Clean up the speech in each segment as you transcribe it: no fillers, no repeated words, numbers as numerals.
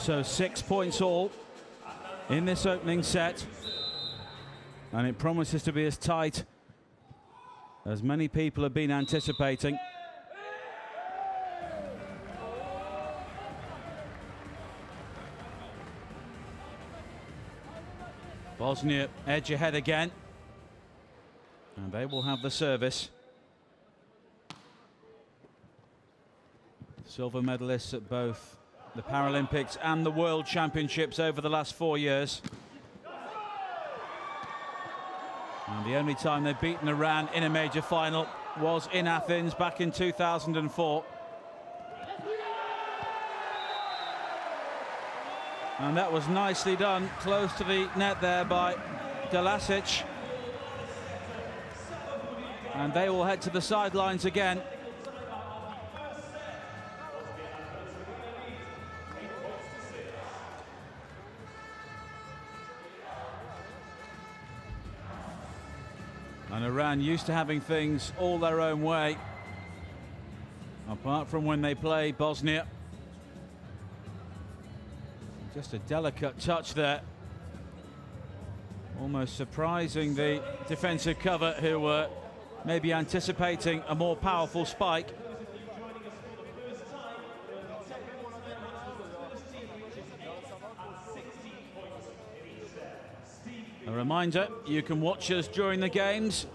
So 6 points all in this opening set. And it promises to be as tight as many people have been anticipating. Bosnia edge ahead again. And they will have the service. Silver medalists at both the Paralympics and the World Championships over the last 4 years. And the only time they've beaten Iran in a major final was in Athens back in 2004. And that was nicely done, close to the net there by Delasic. And they will head to the sidelines again. And Iran used to having things all their own way, apart from when they play Bosnia. Just a delicate touch there. Almost surprising the defensive cover, who were maybe anticipating a more powerful spike. A reminder, you can watch us during the games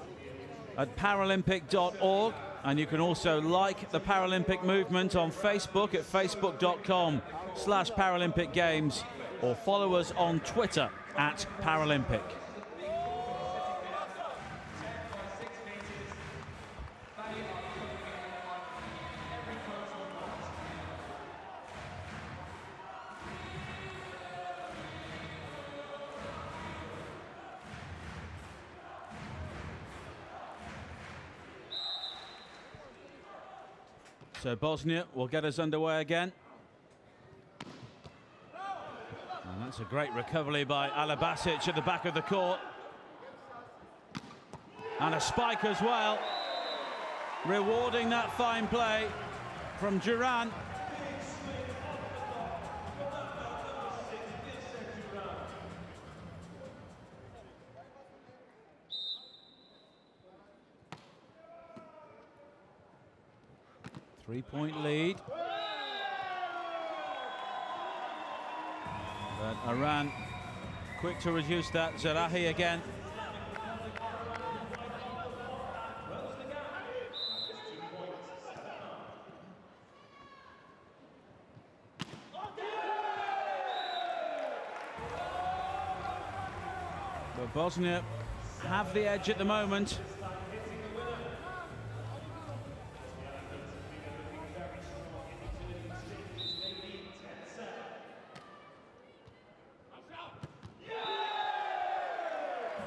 at paralympic.org, and you can also like the Paralympic Movement on Facebook at facebook.com/Paralympic Games, or follow us on Twitter at Paralympic. So Bosnia will get us underway again. And that's a great recovery by Alabasic at the back of the court. And a spike as well, rewarding that fine play from Duran. Three-point lead. But Iran quick to reduce that. Zarahi again. But Bosnia have the edge at the moment.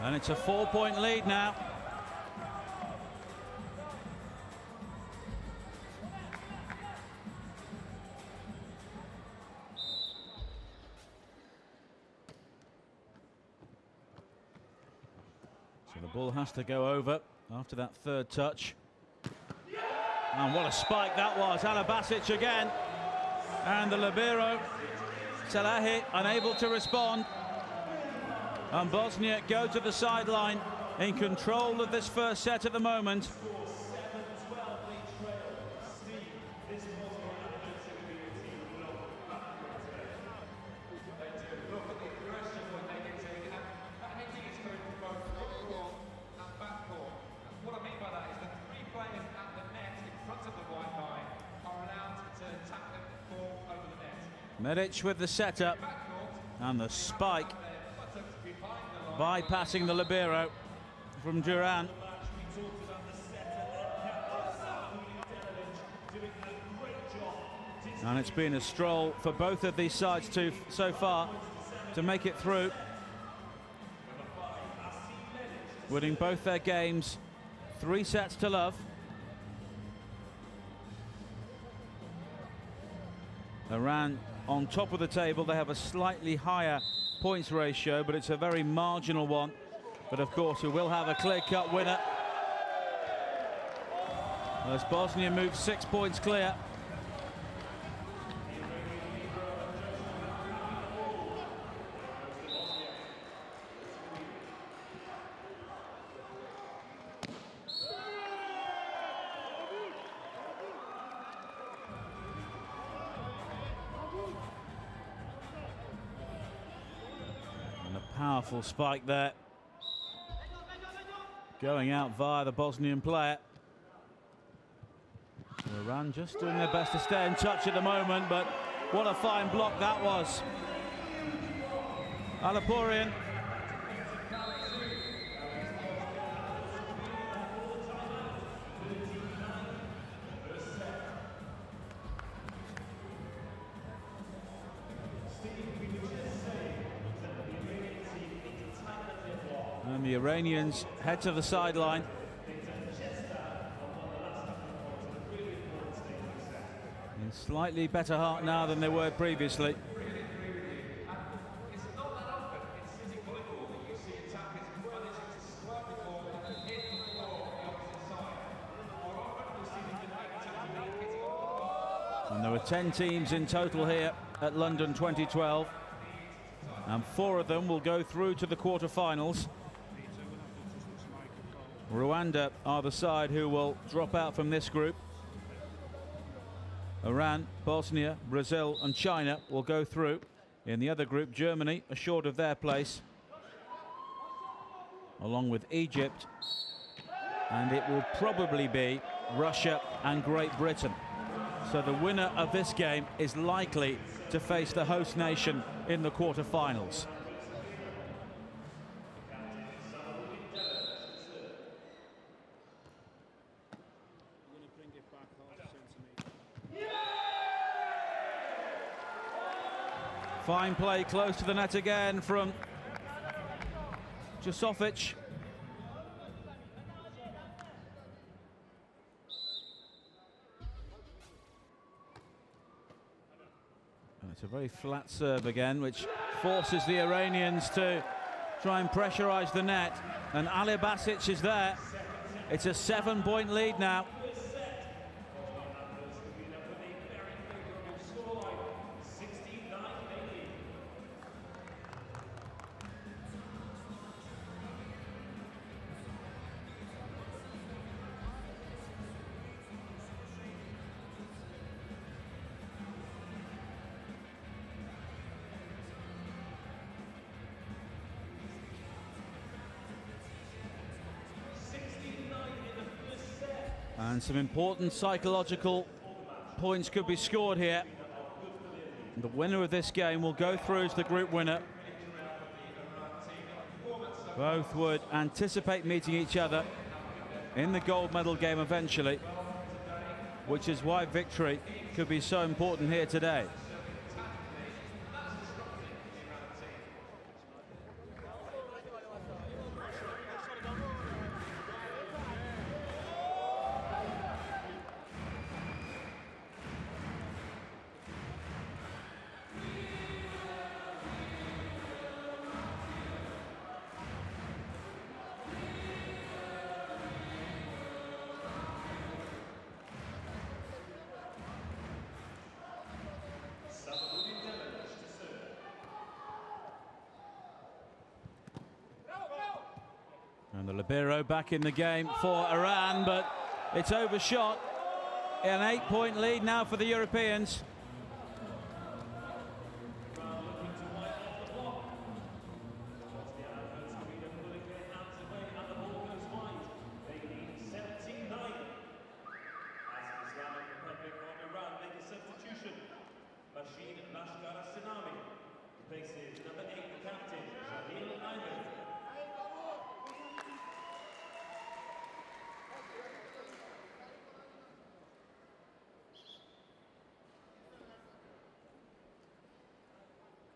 And it's a 4-point lead now. So the ball has to go over after that third touch. And what a spike that was. Alabasic again. And the libero, Salahi, unable to respond. And Bosnia go to the sideline in control of this first set at the moment. Medic with the setup and the spike, bypassing the libero from Duran. And it's been a stroll for both of these sides so far to make it through, winning both their games 3-0. Iran on top of the table. They have a slightly higher points ratio, but it's a very marginal one. But of course, we will have a clear-cut winner as Bosnia moves 6 points clear. Powerful spike there. Going out via the Bosnian player. Iran just doing their best to stay in touch at the moment, but what a fine block that was. Alaporian. And the Iranians head to the sideline. In slightly better heart now than they were previously. And there were 10 teams in total here at London 2012. And 4 of them will go through to the quarter-finals. Rwanda are the side who will drop out from this group. Iran, Bosnia, Brazil and China will go through. In the other group, Germany assured of their place, along with Egypt. And it will probably be Russia and Great Britain. So the winner of this game is likely to face the host nation in the quarter-finals. Fine play close to the net again from Jusovic. It's a very flat serve again, which forces the Iranians to try and pressurize the net. And Ali Basic is there. It's a 7-point lead now. And some important psychological points could be scored here. The winner of this game will go through as the group winner. Both would anticipate meeting each other in the gold medal game eventually, which is why victory could be so important here today. And the libero back in the game for Iran, but it's overshot. An 8-point lead now for the Europeans.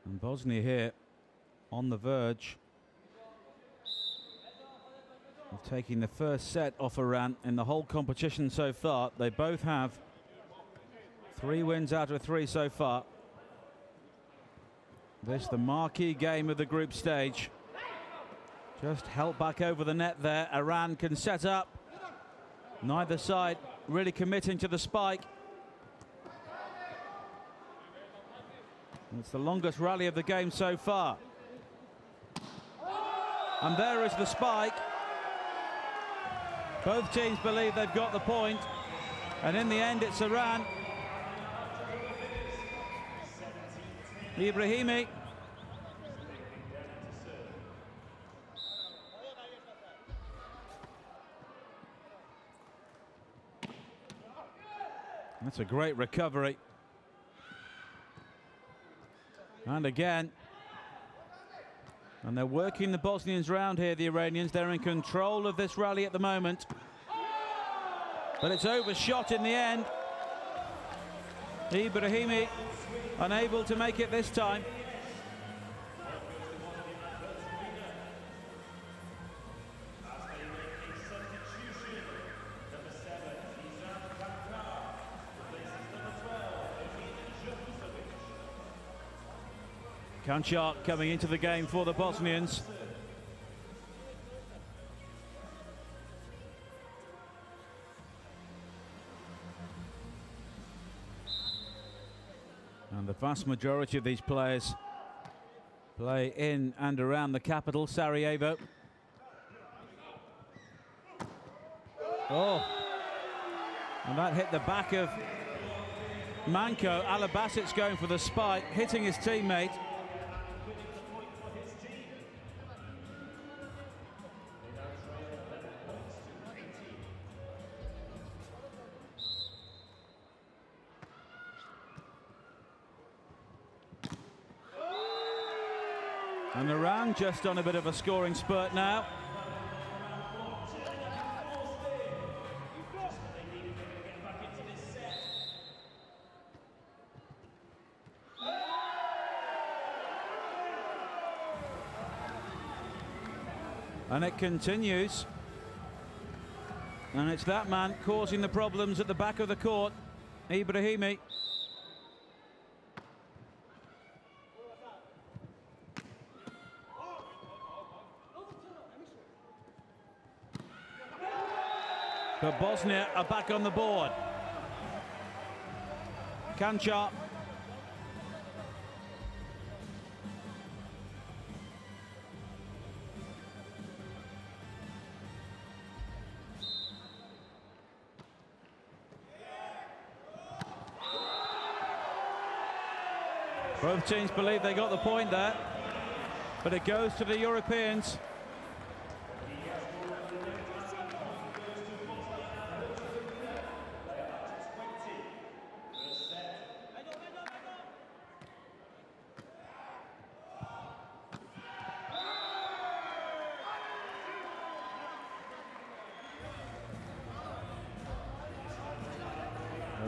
And Bosnia here on the verge of taking the first set off Iran in the whole competition so far. They both have 3 wins out of 3 so far. This the marquee game of the group stage. Just held back over the net there. Iran can set up. Neither side really committing to the spike. It's the longest rally of the game so far. And there is the spike. Both teams believe they've got the point. And in the end, it's Iran. Ibrahimi. That's a great recovery. And again. And they're working the Bosnians round here, the Iranians. They're in control of this rally at the moment. But it's overshot in the end. Ibrahimi unable to make it this time. Kančar coming into the game for the Bosnians. And the vast majority of these players play in and around the capital, Sarajevo. Oh, and that hit the back of Manko. Alabasic's going for the spike, hitting his teammate. And Iran just on a bit of a scoring spurt now. And it continues. And it's that man causing the problems at the back of the court, Ibrahimi. But Bosnia are back on the board. Kančar. Both teams believe they got the point there, but it goes to the Europeans.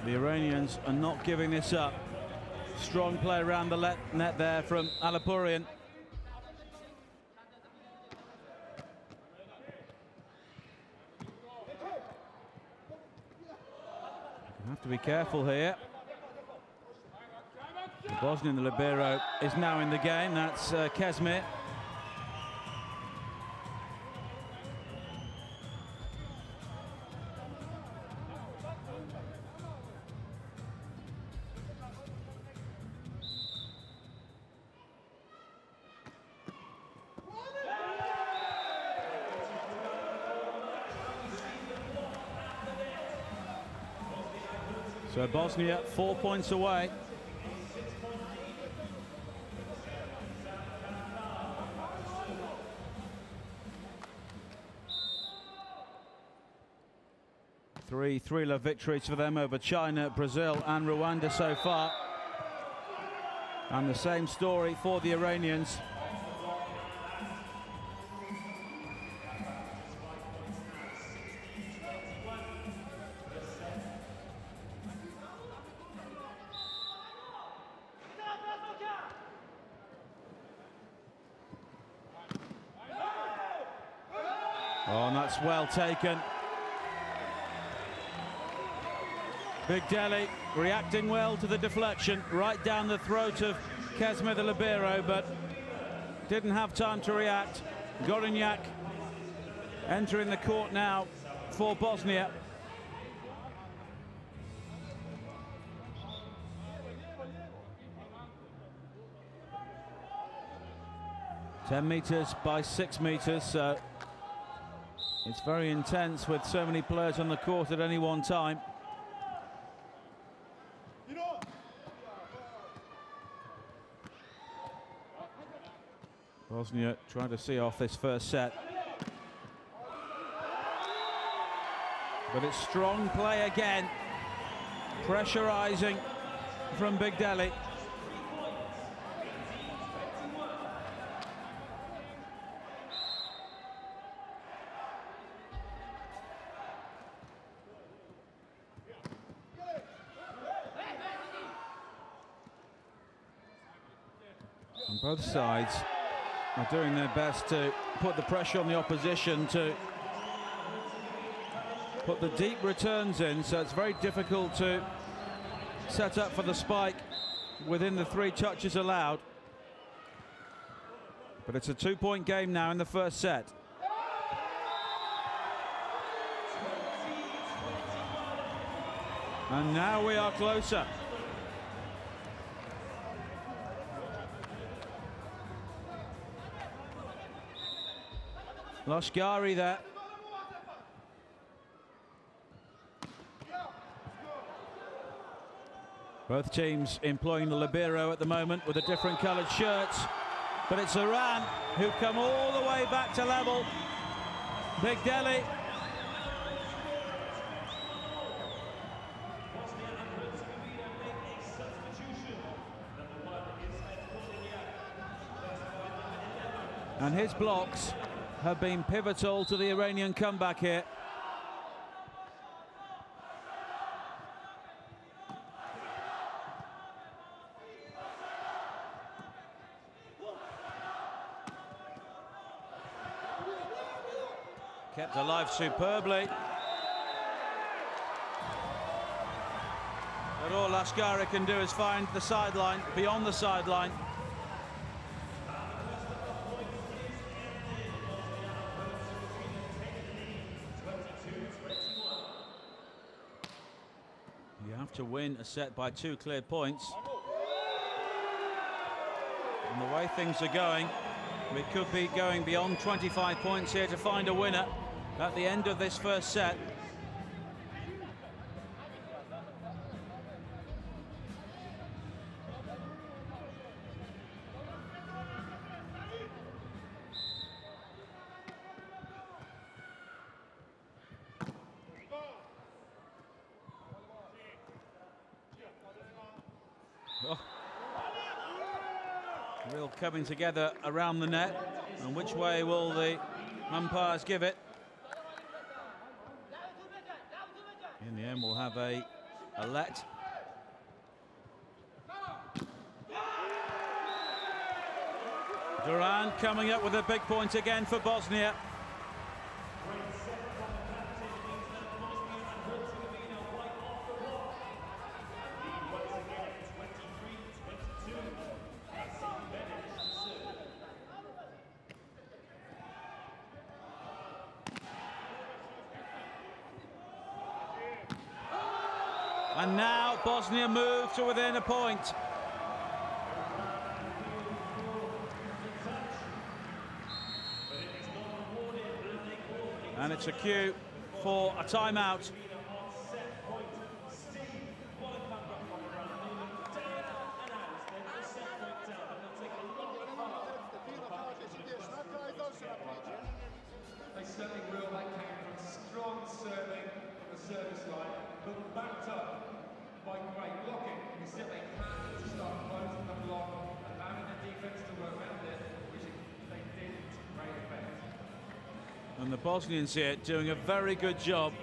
The Iranians are not giving this up. Strong play around the net there from Alapurian. Have to be careful here. The Bosnian, the libero, is now in the game. That's Kesmir. So Bosnia 4 points away. Three thriller victories for them over China, Brazil and Rwanda so far. And the same story for the Iranians. Oh, and that's well taken. Big Delhi reacting well to the deflection, right down the throat of Kesmir, the libero, but didn't have time to react. Gorinjak entering the court now for Bosnia. Ten meters by 6 meters, so it's very intense with so many players on the court at any one time. Bosnia trying to see off this first set. But it's strong play again. Pressurizing from Big Delhi. And both sides are doing their best to put the pressure on the opposition to put the deep returns in, so it's very difficult to set up for the spike within the 3 touches allowed. But it's a 2-point game now in the first set. And now we are closer. Lashkari there. Both teams employing the libero at the moment with the different coloured shirts. But it's Iran who've come all the way back to level. Big Delhi. And his blocks have been pivotal to the Iranian comeback here. Kept alive superbly. But all Lashkari can do is find the sideline, beyond the sideline. You have to win a set by 2 cleared points. And the way things are going, we could be going beyond 25 points here to find a winner at the end of this first set. Oh. Real coming together around the net, and which way will the umpires give it? In the end, we'll have a let. Duran coming up with a big point again for Bosnia. And now Bosnia move to within a point. And it's a cue for a timeout. They certainly will. That came from strong serving from the service line, but backed up by great blocking. You said they had to start closing the block, allowing the defence to work around it, which they did to great effect. And the Bosnians here doing a very good job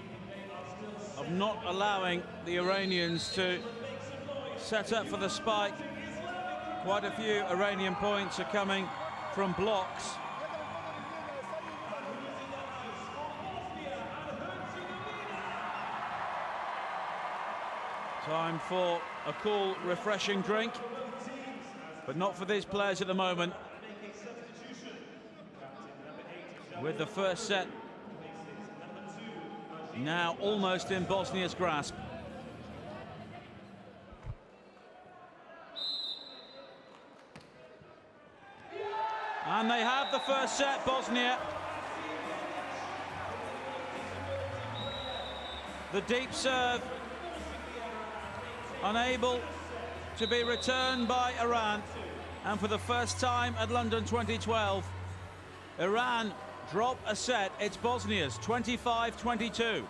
of not allowing the Iranians to set up for the spike. Quite a few Iranian points are coming from blocks. Time for a cool, refreshing drink, but not for these players at the moment. With the first set now almost in Bosnia's grasp. And they have the first set, Bosnia. The deep serve unable to be returned by Iran. And for the first time at London 2012, Iran drop a set. It's Bosnia's 25-22.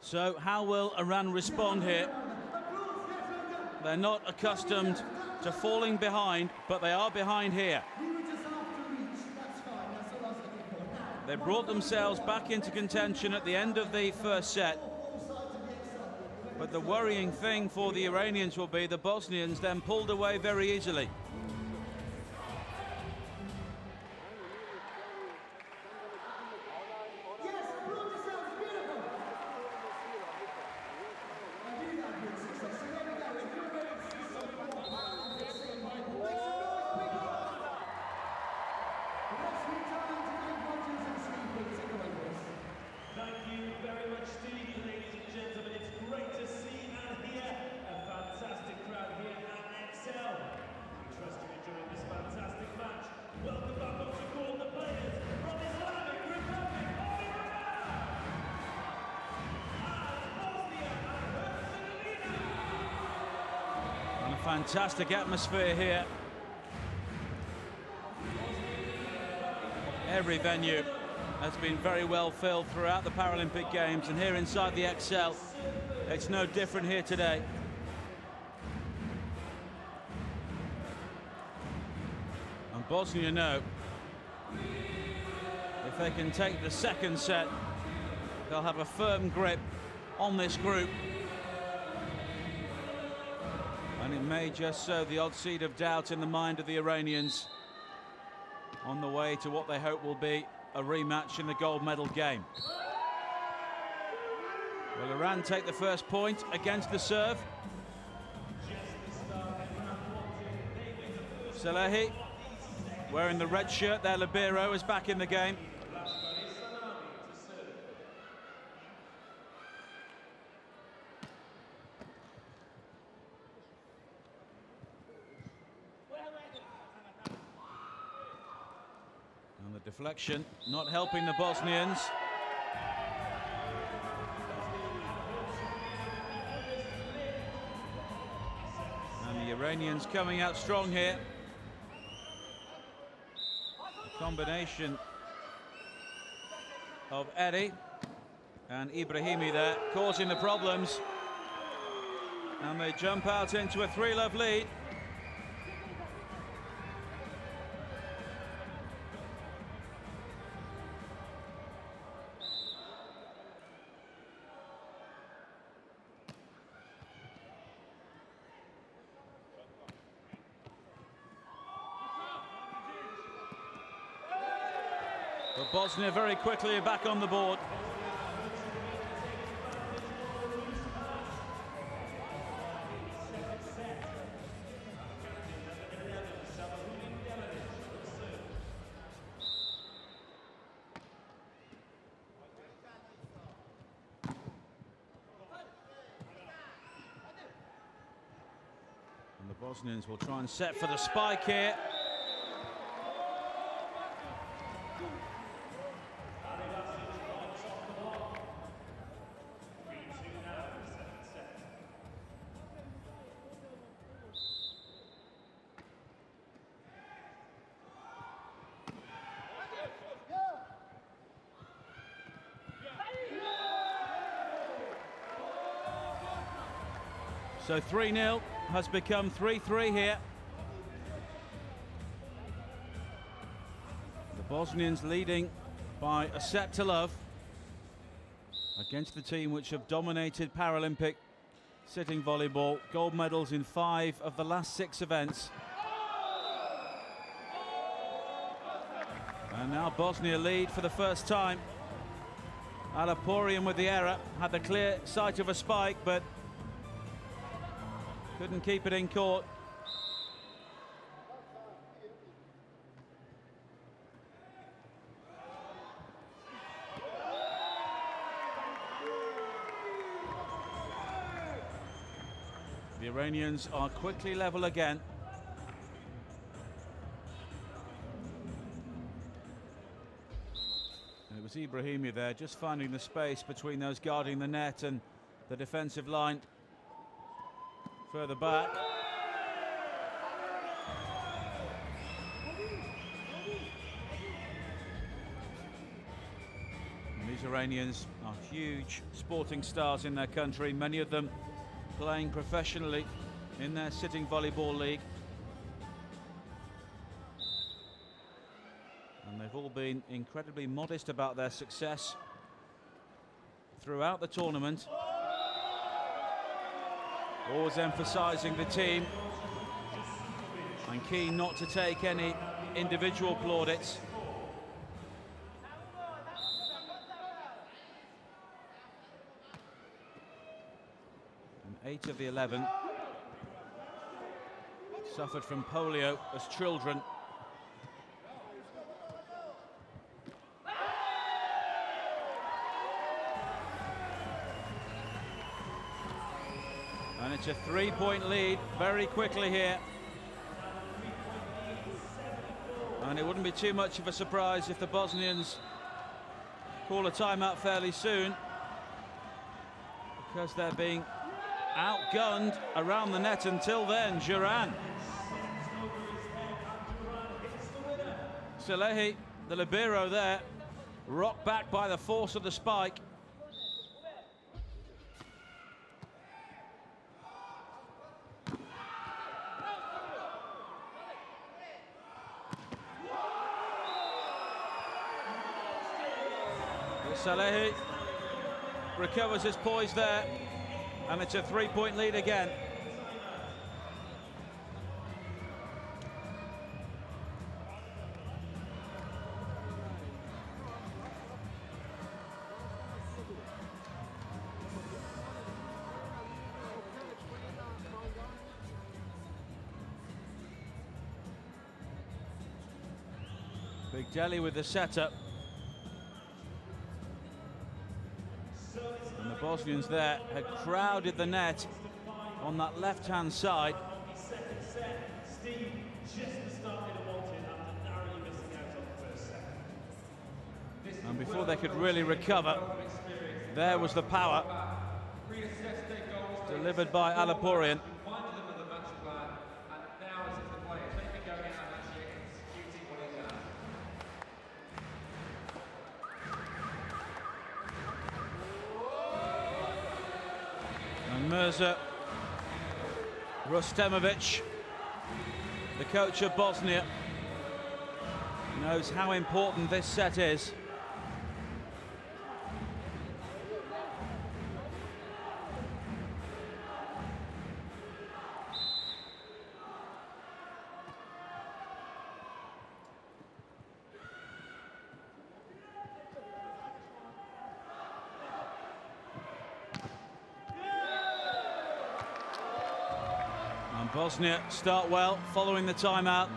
So how will Iran respond here? They're not accustomed to falling behind, but they are behind here. They brought themselves back into contention at the end of the first set. But the worrying thing for the Iranians will be the Bosnians then pulled away very easily. Fantastic atmosphere here. Every venue has been very well filled throughout the Paralympic Games, and here inside the XL, it's no different here today. And Bosnia know if they can take the second set, they'll have a firm grip on this group. And it may just sow the odd seed of doubt in the mind of the Iranians on the way to what they hope will be a rematch in the gold medal game. Will Iran take the first point against the serve? Salehi, wearing the red shirt, their libero, is back in the game. Deflection, not helping the Bosnians. And the Iranians coming out strong here. A combination of Eddie and Ibrahimi there causing the problems. And they jump out into a 3-love lead. But Bosnia very quickly back on the board. And the Bosnians will try and set for the spike here. So 3-0 has become 3-3 here. The Bosnians leading by a set to love against the team which have dominated Paralympic sitting volleyball. Gold medals in 5 of the last 6 events. And now Bosnia lead for the first time. Alaporian with the error, had the clear sight of a spike, but couldn't keep it in court. The Iranians are quickly level again. And it was Ibrahimi there, just finding the space between those guarding the net and the defensive line further back. And These Iranians are huge sporting stars in their country, many of them playing professionally in their sitting volleyball league. And they've all been incredibly modest about their success throughout the tournament. Always emphasising the team and keen not to take any individual plaudits. And 8 of the 11 suffered from polio as children. And it's a 3-point lead very quickly here. And it wouldn't be too much of a surprise if the Bosnians call a timeout fairly soon, because they're being outgunned around the net until then. Duran. Salehi, the libero there, rocked back by the force of the spike. Salehi recovers his poise there, and it's a 3-point lead again. Big Delhi with the setup. And the Bosnians there had crowded the net on that left-hand side. And before they could really recover, there was the power delivered by Alaporian. Mirza Rustemovic, the coach of Bosnia, knows how important this set is. Bosnia start well following the timeout.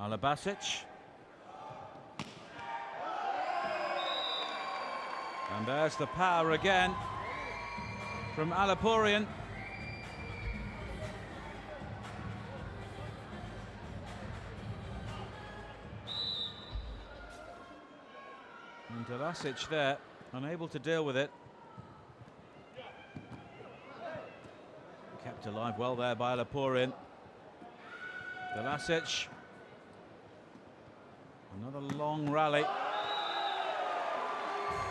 Alabasic. And there's the power again from Alaporian. And Delasic there, unable to deal with it. Kept alive well there by Alaporian. Delasic. Another long rally.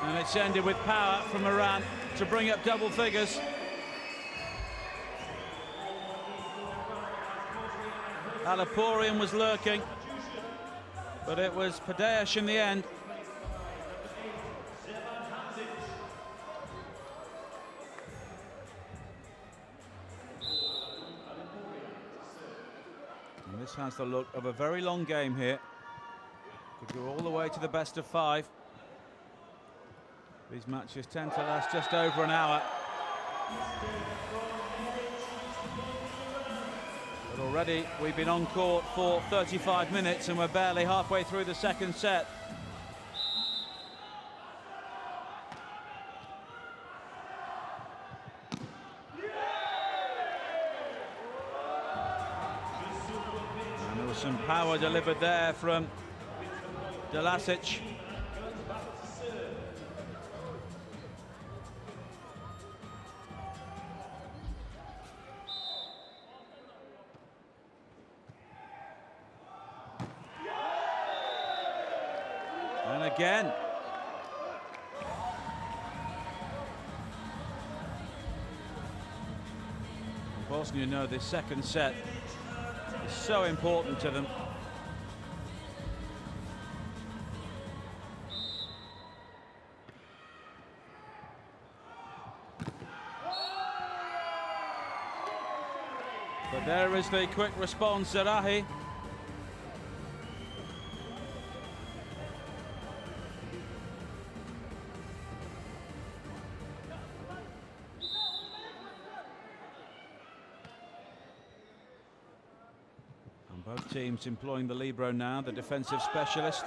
And it's ended with power from Iran to bring up double figures. Alaporian was lurking, but it was Padesh in the end. And this has the look of a very long game here. Could go all the way to the best of 5. These matches tend to last just over an hour. But already we've been on court for 35 minutes and we're barely halfway through the second set. And there was some power delivered there from Delasic. again. Bosnia know this second set is so important to them. But there is the quick response, IRI. And both teams employing the libero now, the defensive specialist.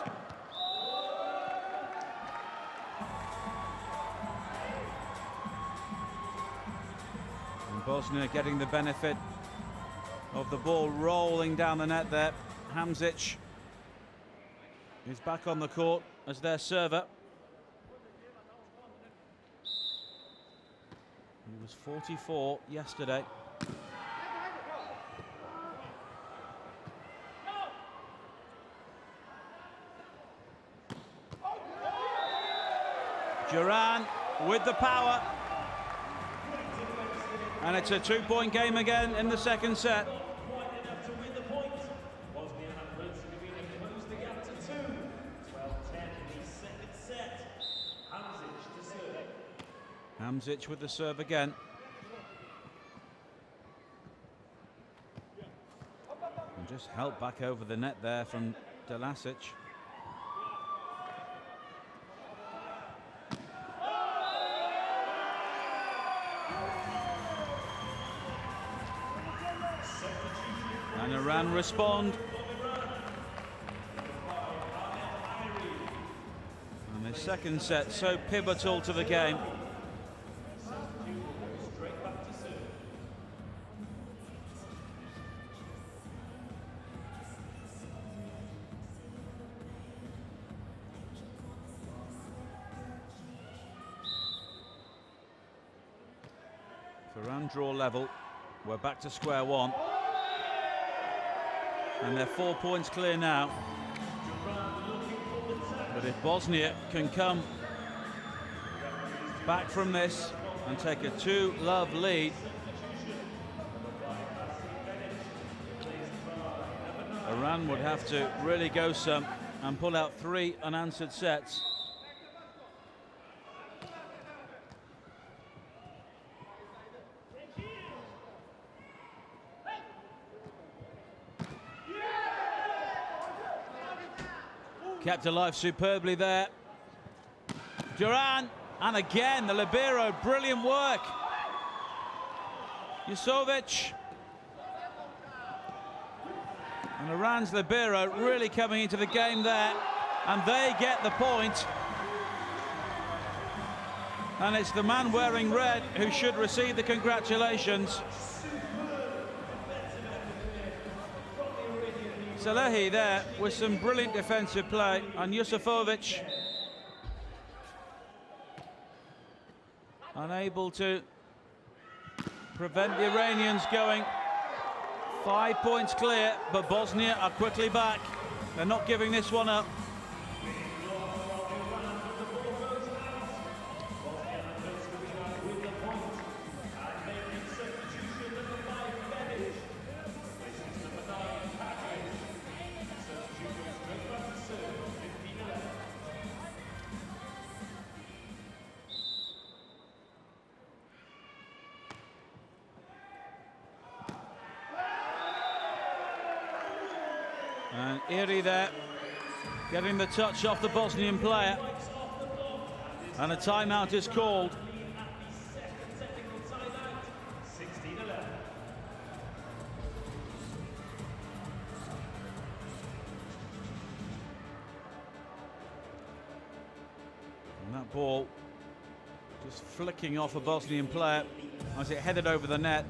And Bosnia getting the benefit of the ball rolling down the net there. Hamzic is back on the court as their server. He was 44 yesterday. Duran with the power. And it's a 2-point game again in the second set. Hamzic with the serve again. And just helped back over the net there from Delasic. And Iran respond. And the second set so pivotal to the game. Iran draw level. We're back to square one. And they're 4 points clear now. But if Bosnia can come back from this and take a 2-love lead, Iran would have to really go some and pull out 3 unanswered sets. Kept alive superbly there. Duran, and again the libero, brilliant work. Jusovic. And Iran's libero really coming into the game there, and they get the point. And it's the man wearing red who should receive the congratulations. Salehi there with some brilliant defensive play, and Jusovic unable to prevent the Iranians going. 5 points clear, but Bosnia are quickly back. They're not giving this one up. And IRI there, getting the touch off the Bosnian player. And a timeout is called. And that ball just flicking off a Bosnian player as it headed over the net.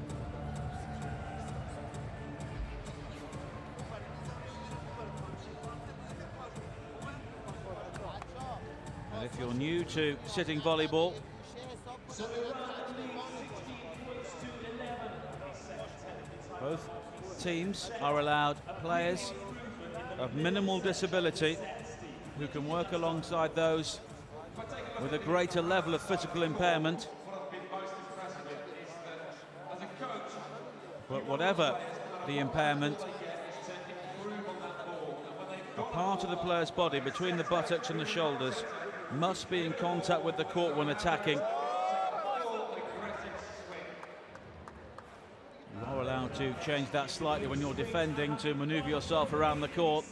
If you're new to sitting volleyball, both teams are allowed players of minimal disability who can work alongside those with a greater level of physical impairment. But whatever the impairment, a part of the player's body between the buttocks and the shoulders must be in contact with the court when attacking. You are allowed to change that slightly when you're defending to maneuver yourself around the court.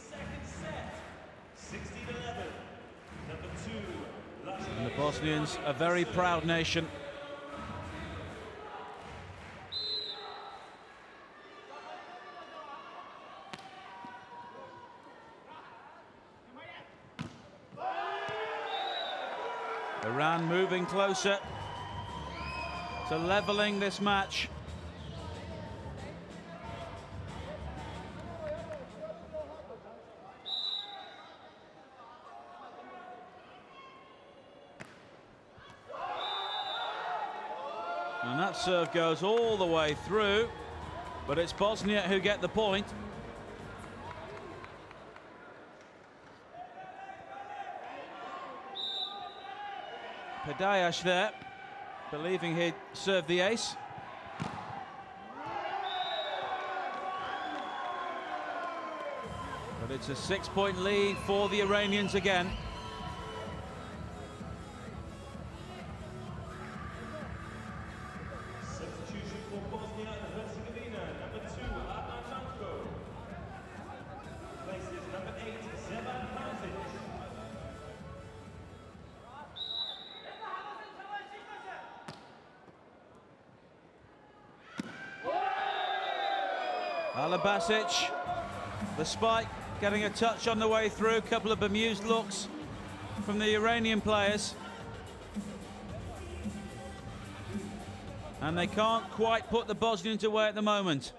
And the Bosnians, a very proud nation. Iran moving closer to leveling this match. And that serve goes all the way through, but it's Bosnia who get the point. BIH there, believing he'd serve the ace. But it's a 6-point lead for the Iranians again. Substitution for Bosnia and Herzegovina, number 2, Arnautovic. Places number 8, Zeban Panzic. Alabasic, the spike, getting a touch on the way through. A couple of bemused looks from the Iranian players. And they can't quite put the Bosnians away at the moment.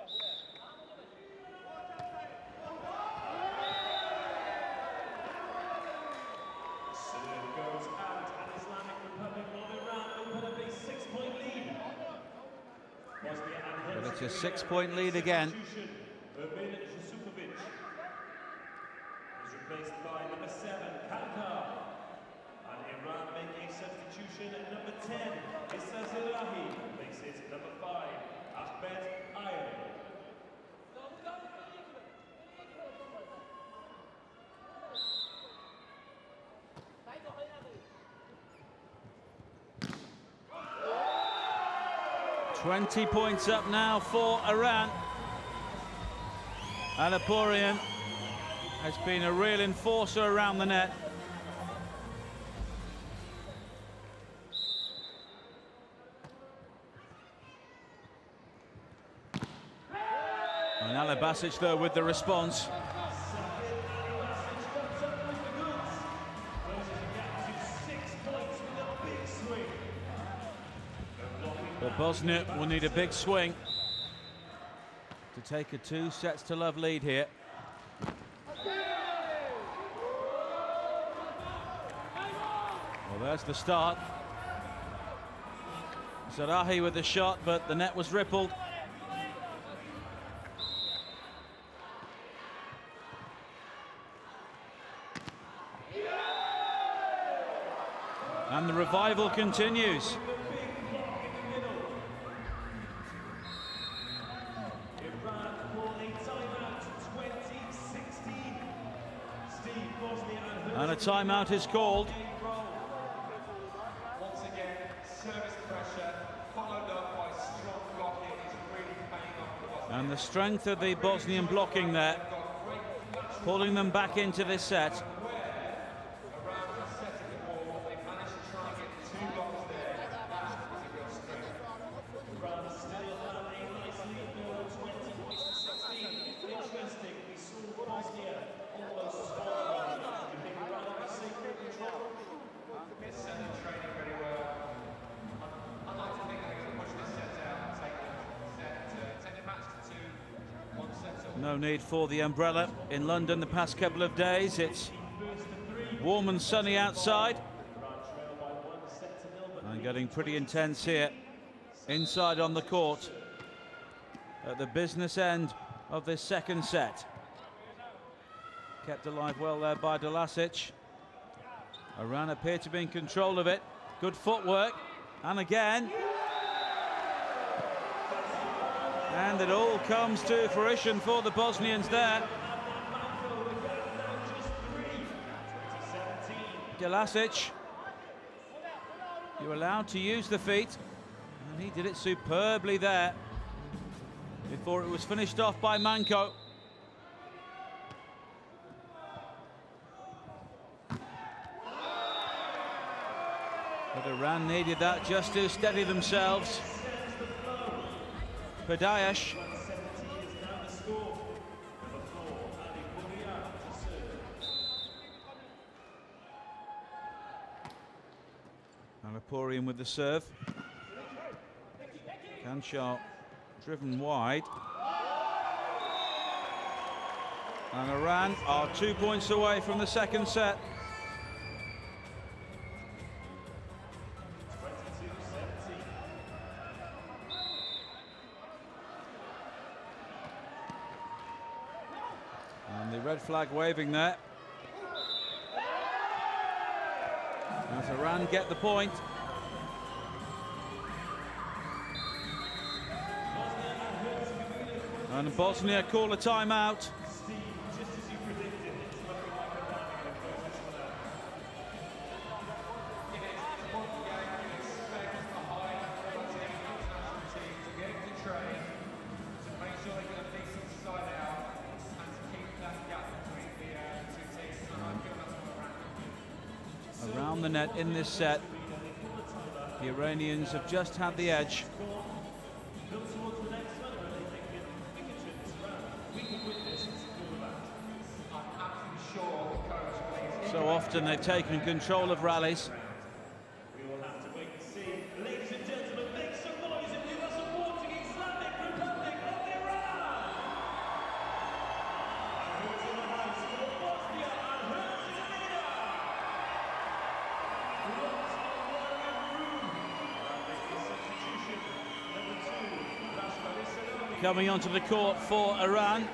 Serve goes out, and Islamic Republic of Iran open up a 6-point lead. Bosnia and But it's a 6-point lead again. Supervises is replaced by number 7, Kankar. And Iran make a substitution at number 10, Issa Zelahi. Places number 5, Ahmed IRI. $20 points up now for Iran. Alaporian has been a real enforcer around the net. And Alabasic though with the response. But Bosnia will need a big swing to take a 2-sets-to-love lead here. Well, there's the start. Zerahi with the shot, but the net was rippled. And the revival continues. And a timeout is called. Once again, service pressure followed up by strong blocking is really paying off for Bosnia. And the strength of the Bosnian blocking there, pulling them back into this set. Around the setting the ball, they managed to try and get 2 blocks there. That was a real strength. Iran still have a nice lead now, 20 points to 16. Interesting, we saw Bosnia almost score. It's certainly training very well. I'd like to think they're going to push this set out and take the match to 2, 1 set. No need for the umbrella in London the past couple of days. It's warm and sunny outside. And getting pretty intense here inside on the court at the business end of this second set. Kept alive well there by Dolasic. Iran appear to be in control of it. Good footwork, and again. And it all comes to fruition for the Bosnians there. Gelasic, you're allowed to use the feet, and he did it superbly there before it was finished off by Manko. But Iran needed that just to steady themselves. BIH. Alaporian with the serve. Kanchar driven wide. And Iran are 2 points away from the second set. And the red flag waving there. As Iran get the point. And Bosnia call a timeout. Around the net in this set, the Iranians have just had the edge. So often they've taken control of rallies. We will have to wait and see. Ladies and gentlemen, make some noise if you are supporting Islamic Republic of Iran. And who's in the house for Bosnia and Herzegovina? What's the substitution? Number 2, Coming onto the court for Iran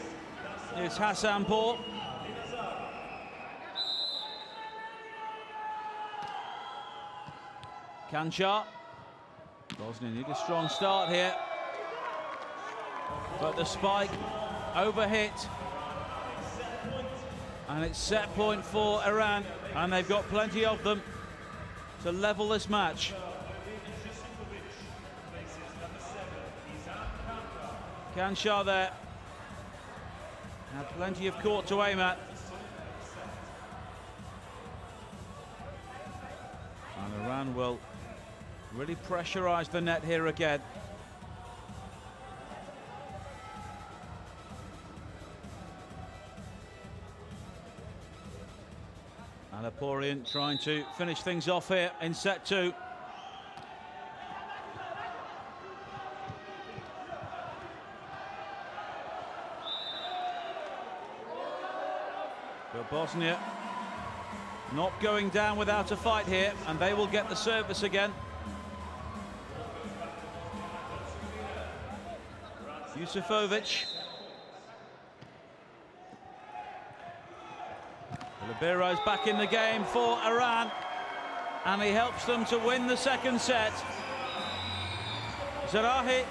is Hassanpour. Kanchar. Bosnia need a strong start here. But the spike overhit. And it's set point for Iran. And they've got plenty of them to level this match. Kanchar there. Had plenty of court to aim at. And Iran will really pressurize the net here again. Alaporian trying to finish things off here in set 2. But Bosnia not going down without a fight here, and they will get the service again. Yusufovic. Libero's back in the game for Iran, and he helps them to win the second set. Zarahi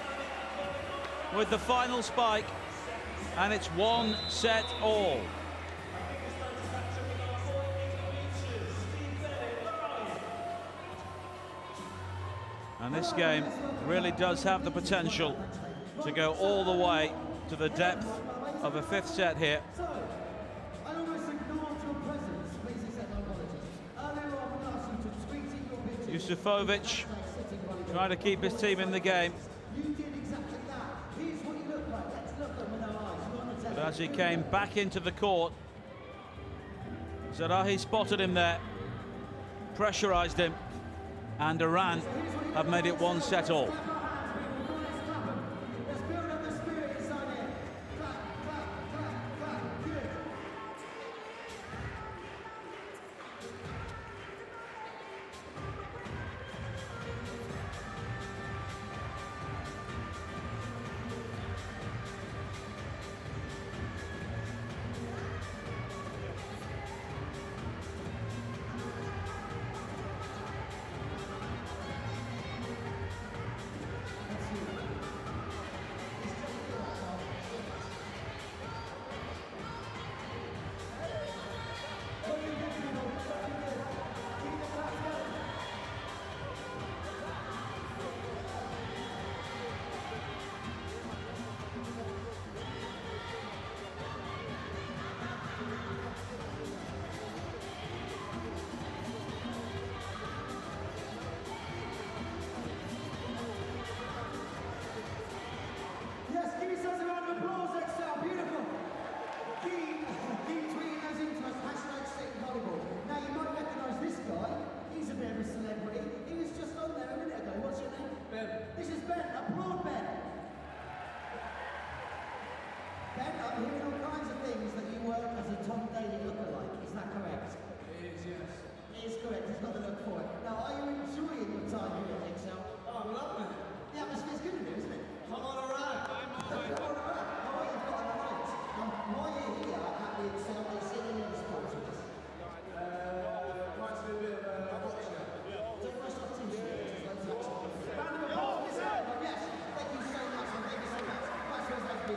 with the final spike, and it's 1 set all. And this game really does have the potential to go all the way to the depth of a 5th set here. Yusufovic trying to keep his team in the game. But as he came back into the court, Zarahi spotted him there, pressurized him, and Iran have made it 1 set all.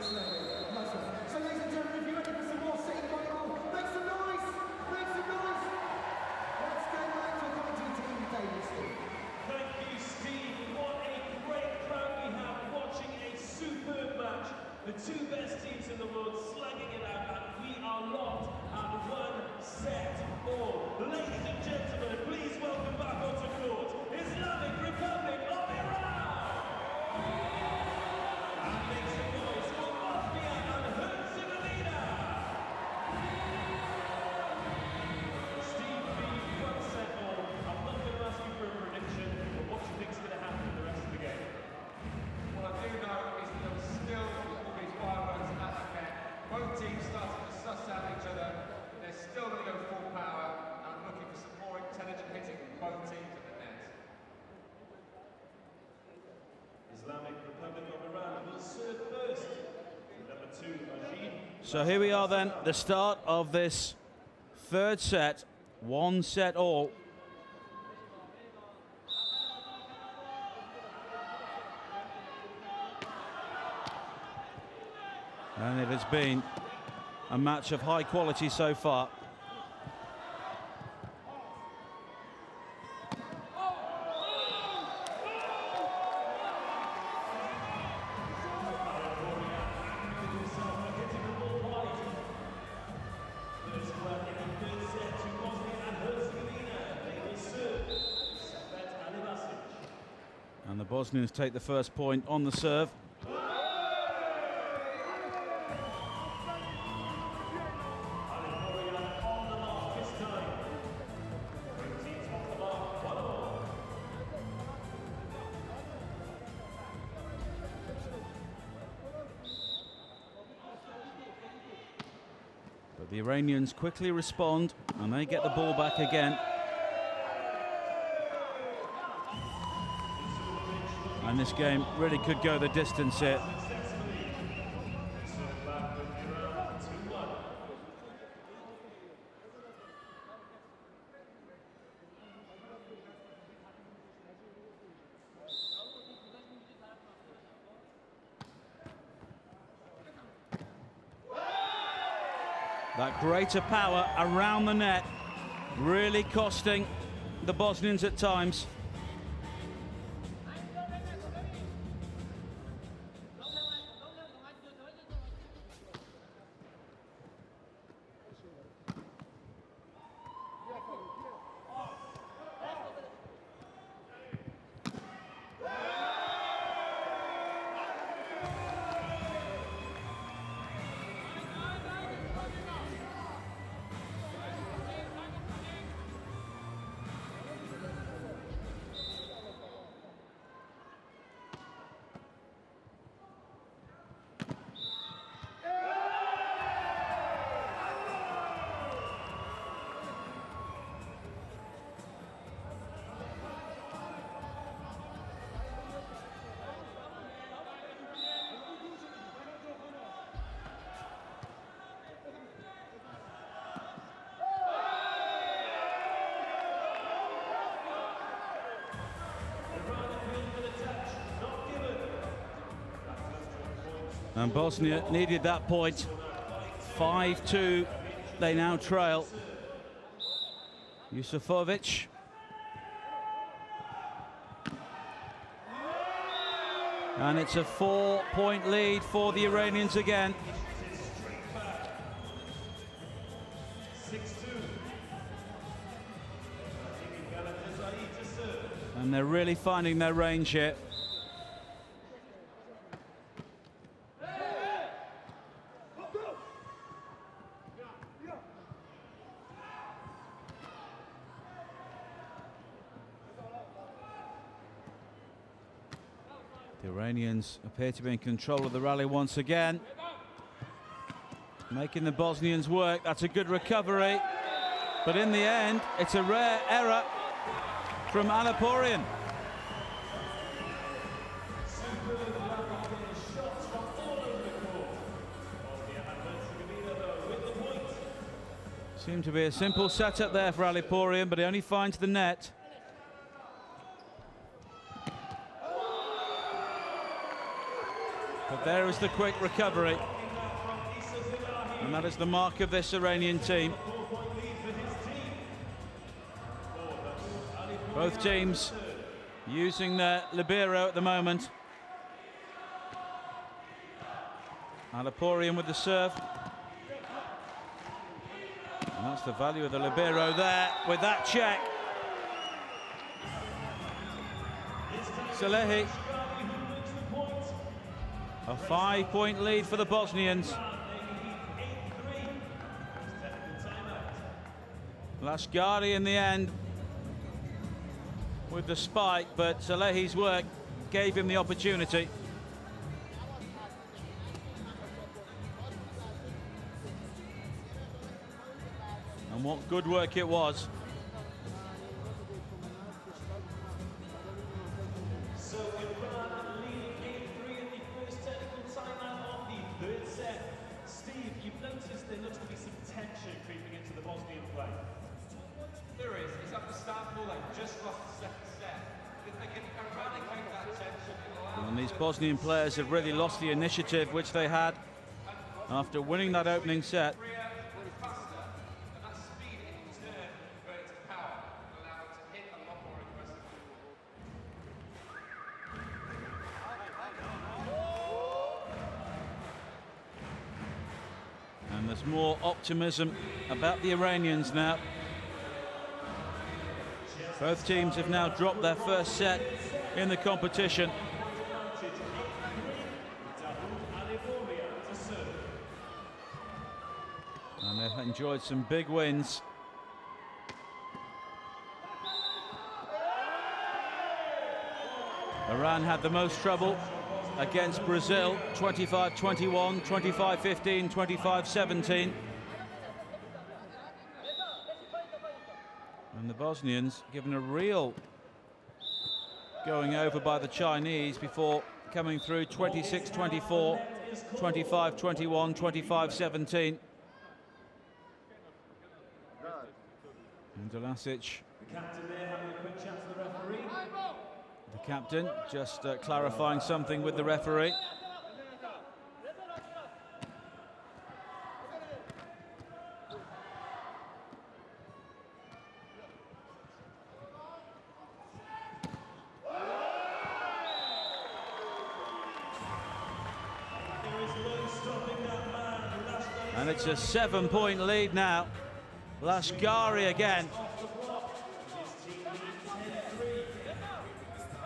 So ladies and gentlemen, if you're ready for some more city volleyball, make some noise! Make some noise! Let's go back to commentary team Davis. Thank you, Steve. What a great crowd we have watching a superb match. The two best teams in the world slugging it out, and we are locked at 1 set all. Ladies and gentlemen, please welcome back onto court Islamic Republic of Iran. And make some noise for Bosnia and Herzegovina. Steve, the 1 set all. I'm not going to ask you for a prediction, but what do you think is going to happen in the rest of the game? What I do know is that there was still all these fireworks at that net. Both teams started to suss out each other. They're still going to go full power. And I'm looking for some more intelligent hitting from both teams at the net. Islamic Republic of Iran will serve first. Number 2, Ajid. So here we are then, the start of this third set, 1 set all. And it has been a match of high quality so far. And the Bosnians take the first point on the serve. But the Iranians quickly respond and they get the ball back again. And this game really could go the distance here. That greater power around the net really costing the Bosnians at times. And Bosnia needed that point. 5-2, they now trail. Yusufovic. And it's a 4-point lead for the Iranians again. 6-2. And they're really finding their range here. The Iranians appear to be in control of the rally once again. Making the Bosnians work. That's a good recovery. But in the end, it's a rare error from Alaporian. Seemed to be a simple setup there for Alaporian, but he only finds the net. But there is the quick recovery. And that is the mark of this Iranian team. Both teams using their libero at the moment. Alaporian with the serve. And that's the value of the libero there with that check. Salehi. A 5-point lead for the Bosnians. Lasgari in the end with the spike, but Salehi's work gave him the opportunity. And what good work it was. So Iran leading 8-3 in the first technical timeout of the third set. Steve, you've noticed there looks to be some tension creeping into the Bosnian play. There is. It's at the start ball, they just lost the second set. If they can eradicate that tension, it'll allow And these Bosnian players have really lost the initiative which they had after winning that opening set. faster, and that speed in turn for its power will allow it to hit a lot more aggressively. And there's more optimism about the Iranians now. Both teams have now dropped their first set in the competition. And they've enjoyed some big wins. Iran had the most trouble against Brazil, 25-21, 25-15, 25-17. And the Bosnians given a real going over by the Chinese before coming through 26-24, 25-21, 25-17. And Dolasic, The captain there having a quick chat to the referee. the captain, just clarifying something with the referee. And it's a 7-point lead now. Lasgari again.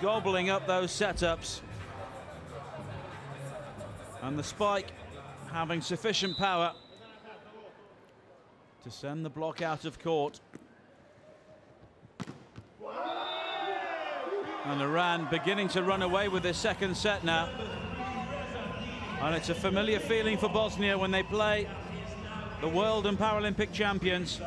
Gobbling up those setups. And the spike having sufficient power to send the block out of court. And Iran beginning to run away with this second set now. And it's a familiar feeling for Bosnia when they play the world and Paralympic champions.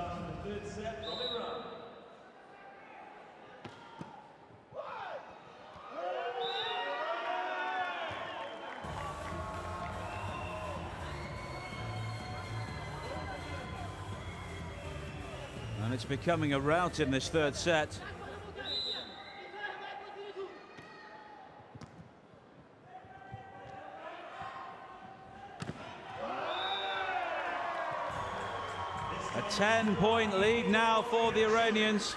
And it's becoming a rout in this third set. A 10-point lead now for the Iranians.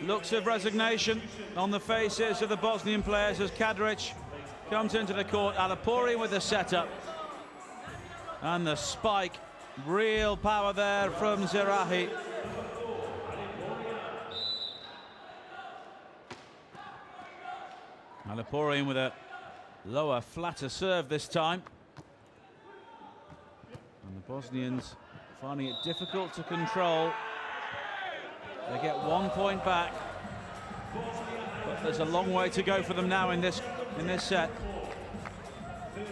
Looks of resignation on the faces of the Bosnian players as Kadric comes into the court. Alaporian with the setup. And the spike. Real power there from Zerahi. Alaporian with a lower, flatter serve this time. And the Bosnians finding it difficult to control. They get 1 point back, but there's a long way to go for them now in this set. 13-4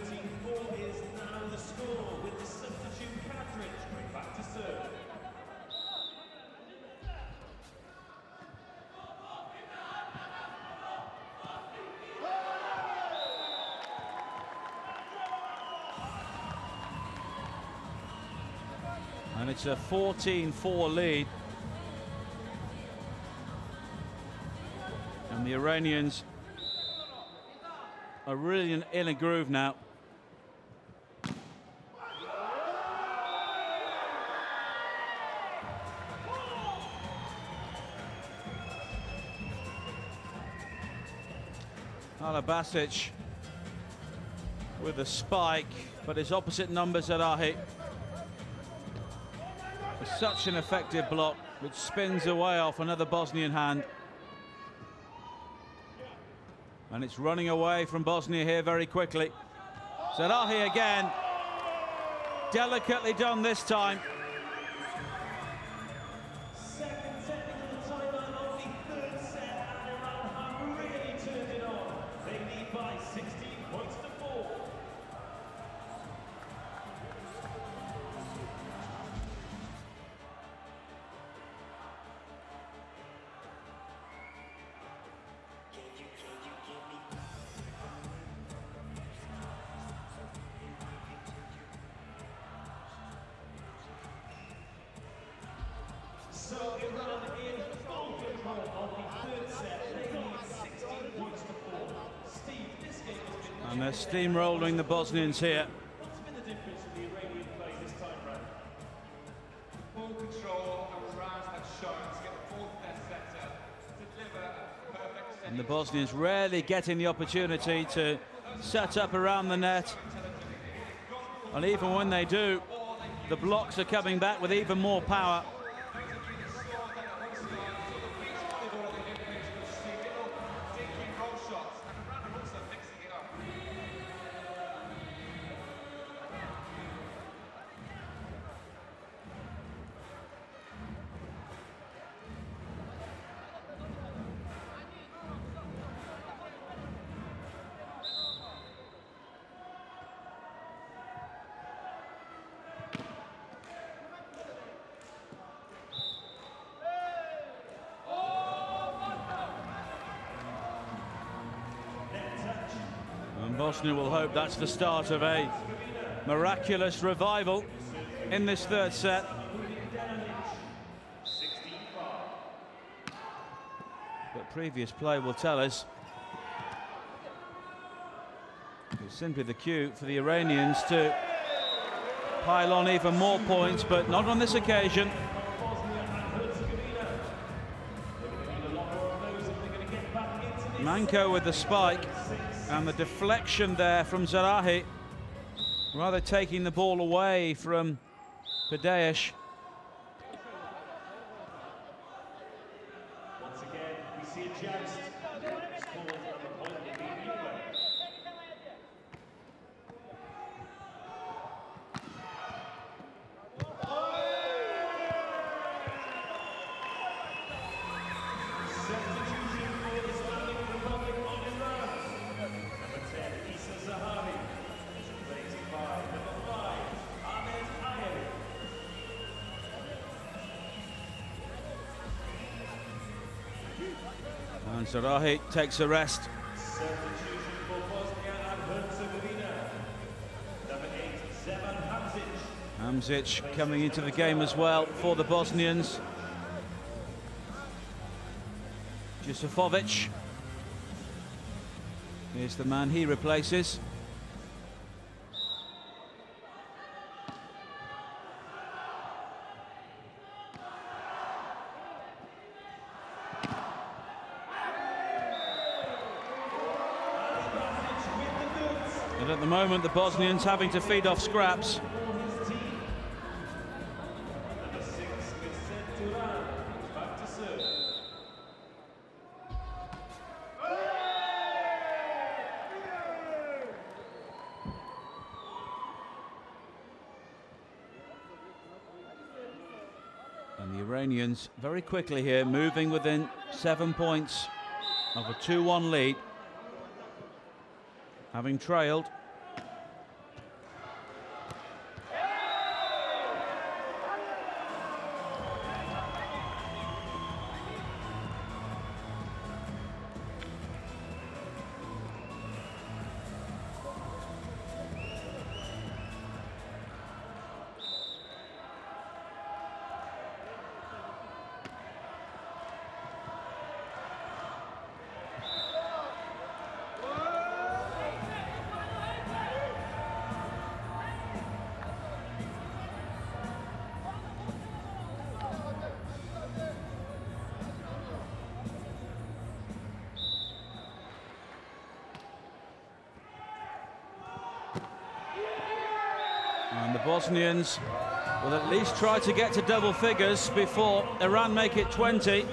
is now the score with the substitute Kadric going back to serve. And it's a 14-4 lead. And the Iranians are really in a groove now. Alabasic with a spike, but his opposite numbers at Ahi. Such an effective block, which spins away off another Bosnian hand. And it's running away from Bosnia here very quickly. Zarahi again. Delicately done this time. Second technical timeout of the third set, and Iran have really turned it on. They lead by 16 points to 4. So Iran in full control of the third set. They lead 16 points to 4. Steve, this game has been... And they're steamrolling the Bosnians here. What's been the difference in the Iranian play this time round? Full control, and Iran have shown to get the fourth net setter to deliver a perfect set. And the Bosnians rarely getting the opportunity to set up around the net. And even when they do, the blocks are coming back with even more power. And Bosnia will hope that's the start of a miraculous revival in this third set. But previous play will tell us it's simply the cue for the Iranians to pile on even more points, but not on this occasion. Manko with the spike, and the deflection there from Zarahi, rather taking the ball away from BIH. Once again, we see a joust. It's called on the point of the replay. Substitution for the Islamic Republic of Iran. Number 10, Issa Zahavi. Is replaced by number 5, Ahmed IRI. And Zarahi takes a rest. Substitution for Bosnia and Herzegovina. Number 8, Zeman Hamzic. Hamzic coming into the game as well for the Bosnians. Jusufovic is the man he replaces. And at the moment, the Bosnians having to feed off scraps. For his team. Number 6, Vincent Turan. Back to serve. And the Iranians very quickly here, moving within 7 points of a 2-1 lead, having trailed. And the Bosnians will at least try to get to double figures before Iran make it 20. They're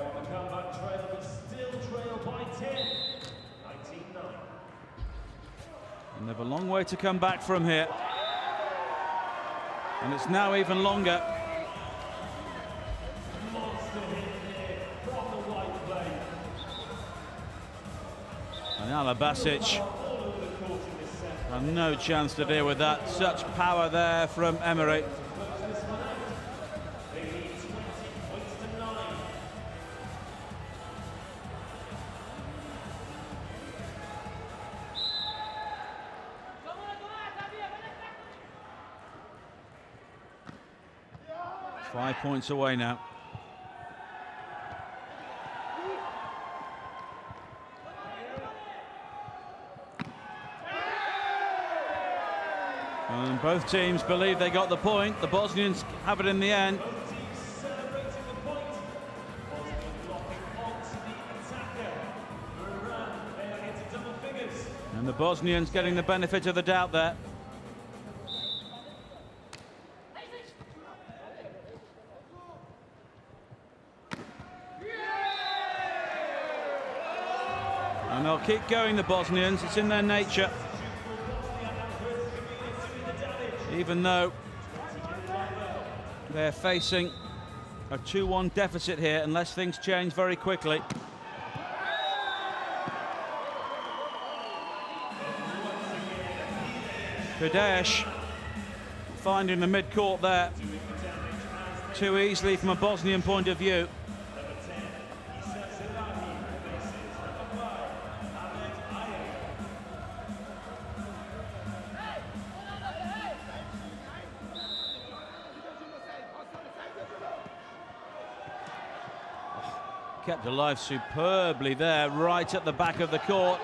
on the comeback trail, but still trail by 10. 19-9. And they've a long way to come back from here. And it's now even longer. Monster hit there from the white play. And Alabasic All over the court in this set. had no chance to deal with that. Such power there from Emery. They lead 20 points to 9. Five points away now. And both teams believe they got the point. The Bosnians have it in the end. Both teams celebrating the point. Bosnia blocking onto the attacker. For Iran, they are into double figures. And the Bosnians getting the benefit of the doubt there. And they'll keep going, the Bosnians. It's in their nature. Even though they're facing a 2-1 deficit here, unless things change very quickly. Kadesh finding the mid-court there too easily from a Bosnian point of view. Kept alive superbly there, right at the back of the court.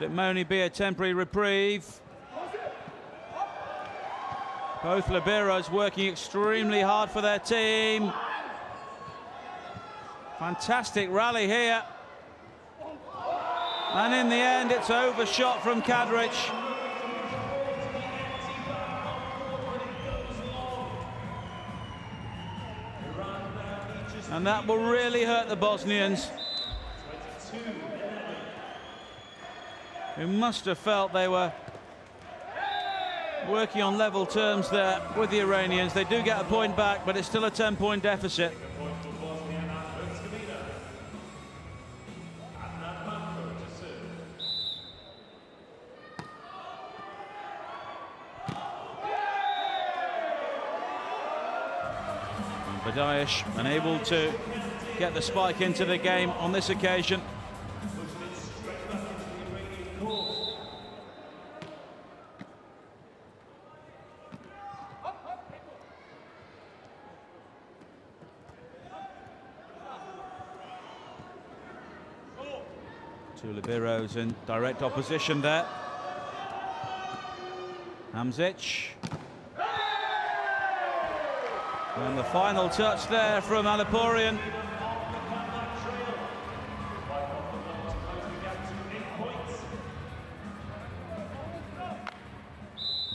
It may only be a temporary reprieve. Both liberos working extremely hard for their team. Fantastic rally here. And in the end, it's overshot from Kadric. And that will really hurt the Bosnians, who must have felt they were working on level terms there with the Iranians. They do get a point back, but it's still a 10-point deficit. BIH unable to get the spike into the game on this occasion. Two liberos in direct opposition there. Hamzic. And the final touch there from Aliporian.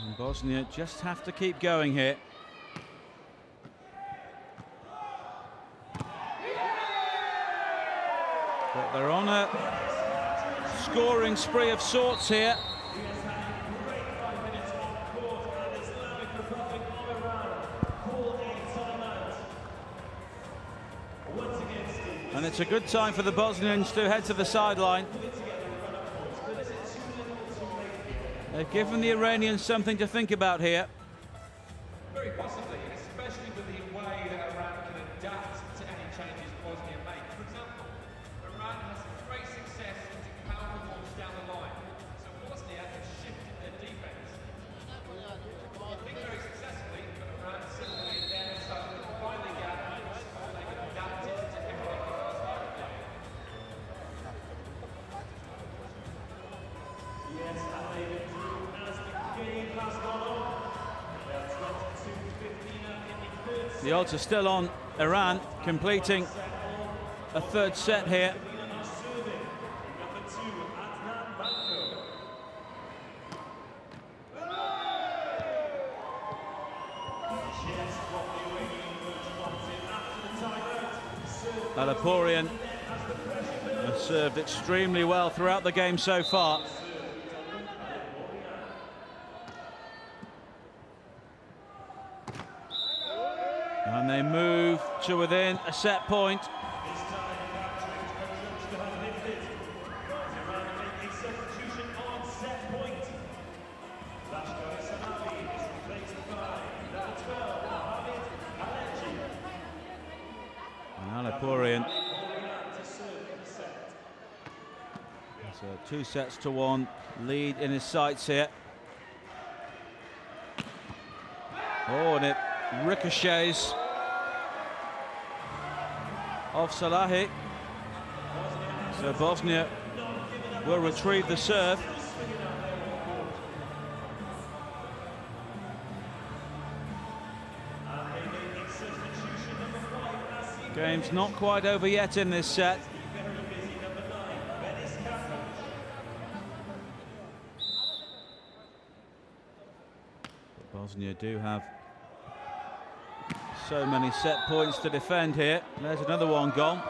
And Bosnia just have to keep going here. But they're on a scoring spree of sorts here. And it's a good time for the Bosnians to head to the sideline. They've given the Iranians something to think about here. Very possibly, especially with the way that Iran can adapt to any changes Bosnia make. For example, Iran has great success into power balls down the line, so Bosnia has shifted their defense. I think very successfully, but Iran simply then decided to find the gap and they can adapt it to everything that Bosnia play. Yes, and they do as the game has gone on. They're 22-15 in the third. The odds are still on Iran completing a third set here. Serving number 2, Adnan Banko. Alaporian has served extremely well throughout the game so far. And they move to within a set point. Alaporian. So 2-1 lead in his sights here. Oh, and it ricochets off Salahi. So Bosnia will retrieve the serve. Game's not quite over yet in this set. But Bosnia do have so many set points to defend here. There's another one gone.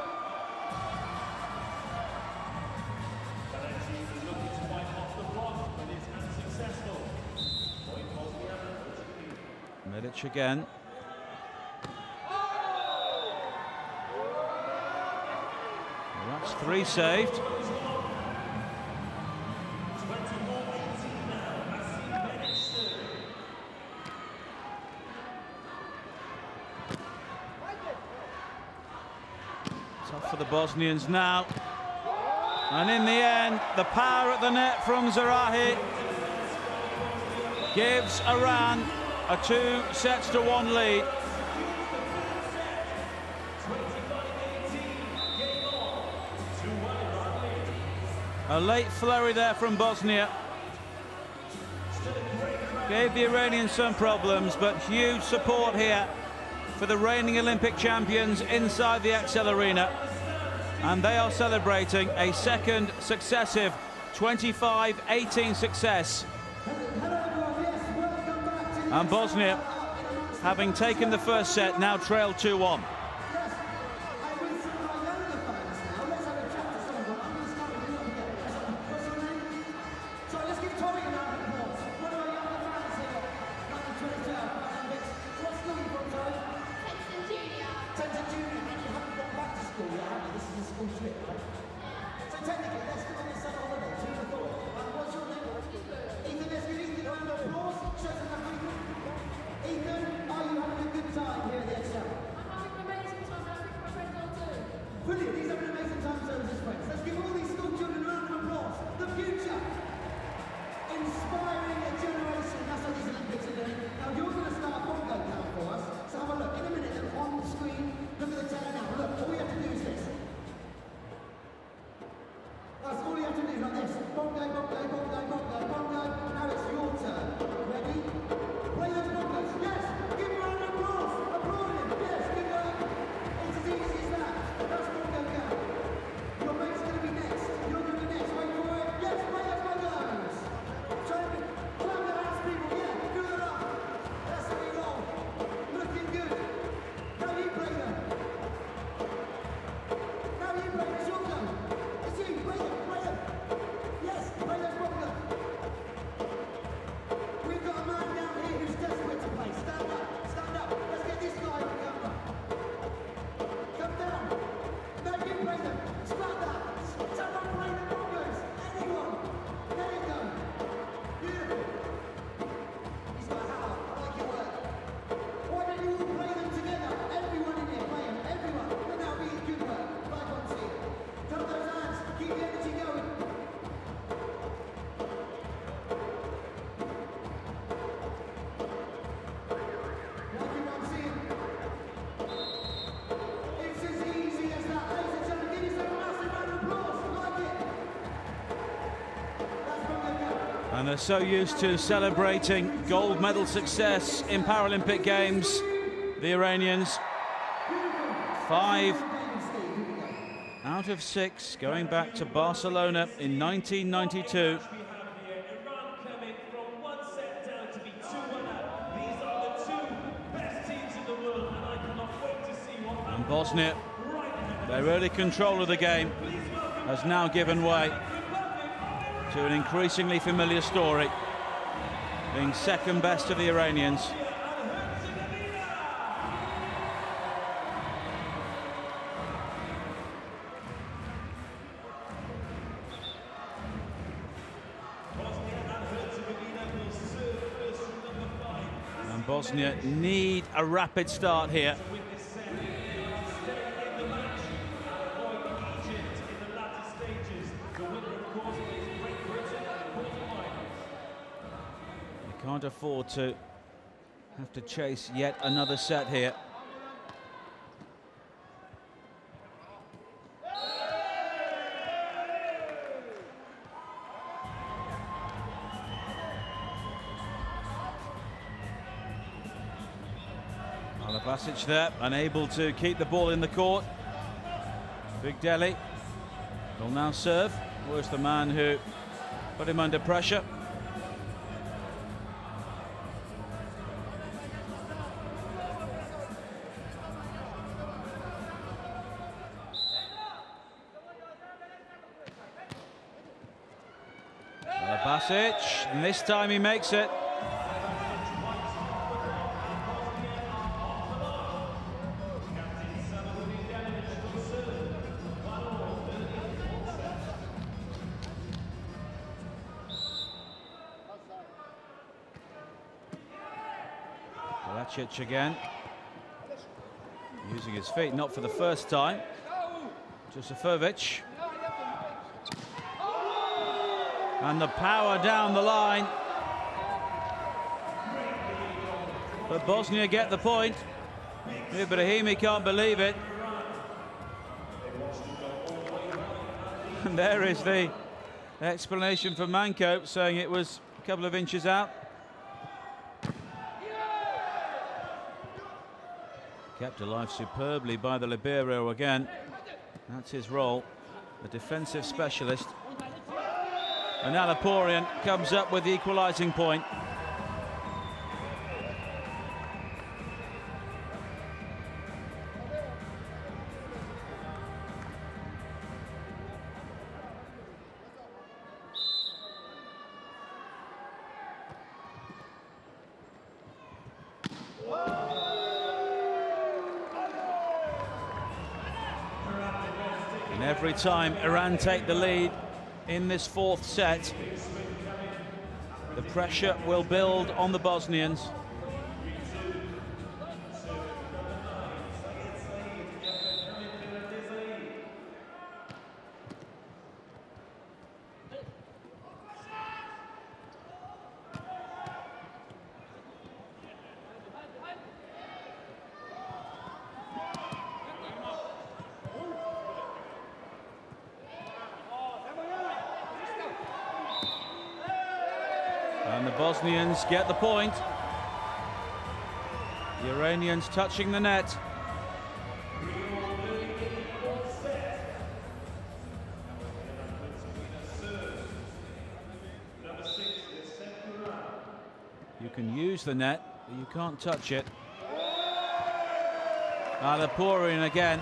Medic again. Well, that's 3 saved. Tough for the Bosnians now. And in the end, the power at the net from Zarahi gives Iran a 2-1 lead. A late flurry there from Bosnia. Gave the Iranians some problems, but huge support here for the reigning Olympic champions inside the XL Arena. And they are celebrating a second successive 25-18 success. And Bosnia, having taken the first set, now trail 2-1. And they're so used to celebrating gold medal success in Paralympic Games, the Iranians. 5 out of 6 going back to Barcelona in 1992. And Bosnia Their early control of the game has now given way to an increasingly familiar story, being second best to the Iranians. And Bosnia need a rapid start here. Can't afford to have to chase yet another set here. Basic there, unable to keep the ball in the court. Big Deli will now serve. Was the man who put him under pressure. Basic, and this time he makes it. Basic again, using his feet, not for the first time. Josefovic. And the power down the line. But Bosnia get the point. Ibrahimi can't believe it. And there is the explanation from Manco, saying it was a couple of inches out. Kept alive superbly by the libero again. That's his role, the defensive specialist. And Alaporian comes up with the equalising point. And every time Iran take the lead in this fourth set, the pressure will build on the Bosnians. And the Bosnians get the point. The Iranians touching the net. You can use the net, but you can't touch it. Alaporian again.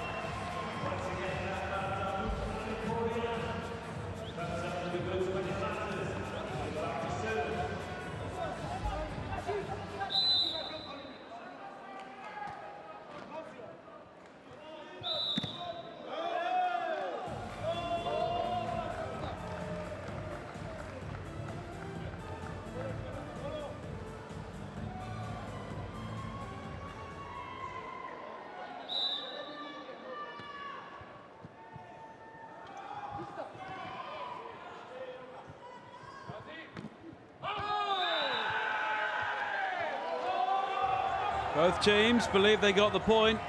Both teams believe they got the point,